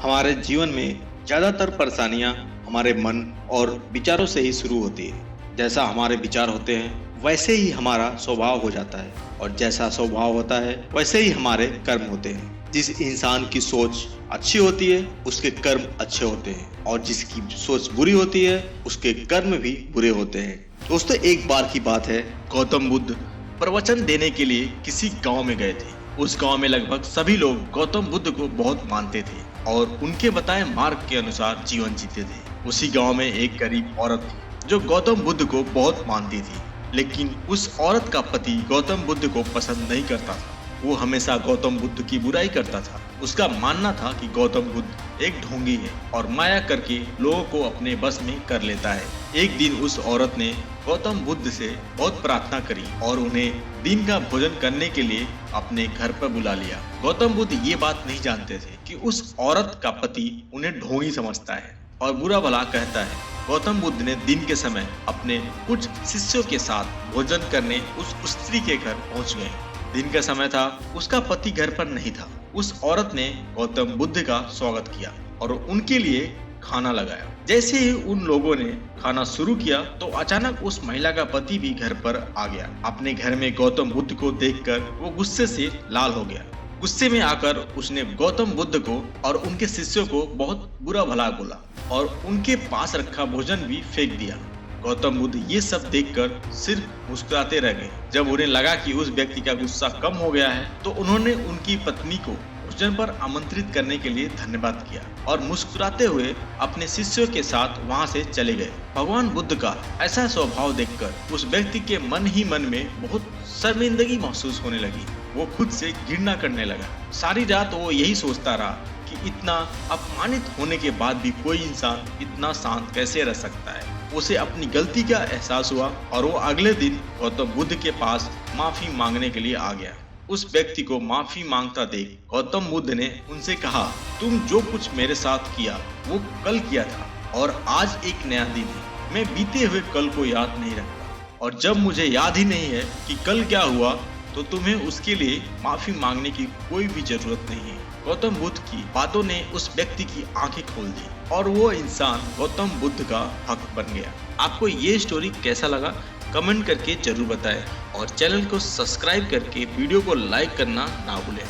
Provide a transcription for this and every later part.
हमारे जीवन में ज्यादातर परेशानियां हमारे मन और विचारों से ही शुरू होती है। जैसा हमारे विचार होते हैं वैसे ही हमारा स्वभाव हो जाता है, और जैसा स्वभाव होता है वैसे ही हमारे कर्म होते हैं। जिस इंसान की सोच अच्छी होती है उसके कर्म अच्छे होते हैं, और जिसकी सोच बुरी होती है उसके कर्म भी बुरे होते हैं। दोस्तों, एक बार की बात है, गौतम बुद्ध प्रवचन देने के लिए किसी गांव में गए थे। उस गांव में लगभग सभी लोग गौतम बुद्ध को बहुत मानते थे और उनके बताए मार्ग के अनुसार जीवन जीते थे। उसी गांव में एक गरीब औरत थी जो गौतम बुद्ध को बहुत मानती थी, लेकिन उस औरत का पति गौतम बुद्ध को पसंद नहीं करता था। वो हमेशा गौतम बुद्ध की बुराई करता था। उसका मानना था कि गौतम बुद्ध एक ढोंगी है और माया करके लोगों को अपने बस में कर लेता है। एक दिन उस औरत ने गौतम बुद्ध से बहुत प्रार्थना करी और उन्हें दिन का भोजन करने के लिए अपने घर पर बुला लिया। गौतम बुद्ध ये बात नहीं जानते थे कि उस औरत का पति उन्हें ढोंगी समझता है और बुरा भला कहता है। गौतम बुद्ध ने दिन के समय अपने कुछ शिष्यों के साथ भोजन करने उस स्त्री के घर पहुंच गए। दिन का समय था, उसका पति घर पर नहीं था। उस औरत ने गौतम बुद्ध का स्वागत किया और उनके लिए खाना लगाया। जैसे ही उन लोगों ने खाना शुरू किया तो अचानक उस महिला का पति भी घर पर आ गया। अपने घर में गौतम बुद्ध को देखकर वो गुस्से से लाल हो गया। गुस्से में आकर उसने गौतम बुद्ध को और उनके शिष्यों को बहुत बुरा भला बोला और उनके पास रखा भोजन भी फेंक दिया। गौतम बुद्ध ये सब देखकर सिर्फ मुस्कुराते रह गए। जब उन्हें लगा कि उस व्यक्ति का गुस्सा कम हो गया है तो उन्होंने उनकी पत्नी को भोजन पर आमंत्रित करने के लिए धन्यवाद किया और मुस्कुराते हुए अपने शिष्यों के साथ वहां से चले गए। भगवान बुद्ध का ऐसा स्वभाव देखकर उस व्यक्ति के मन ही मन में बहुत शर्मिंदगी महसूस होने लगी। वो खुद से घृणा करने लगा। सारी रात वो यही सोचता रहा कि इतना अपमानित होने के बाद भी कोई इंसान इतना शांत कैसे रह सकता है। उसे अपनी गलती का एहसास हुआ और वो अगले दिन गौतम बुद्ध के पास माफी मांगने के लिए आ गया। उस व्यक्ति को माफी मांगता देख गौतम बुद्ध ने उनसे कहा, तुम जो कुछ मेरे साथ किया वो कल किया था और आज एक नया दिन है। मैं बीते हुए कल को याद नहीं रखता, और जब मुझे याद ही नहीं है कि कल क्या हुआ तो तुम्हें उसके लिए माफी मांगने की कोई भी जरूरत नहीं है। गौतम बुद्ध की बातों ने उस व्यक्ति की आंखें खोल दी और वो इंसान गौतम बुद्ध का भक्त बन गया। आपको ये स्टोरी कैसा लगा कमेंट करके जरूर बताएं और चैनल को सब्सक्राइब करके वीडियो को लाइक करना ना भूलें।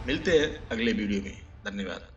मिलते हैं अगले वीडियो में। धन्यवाद।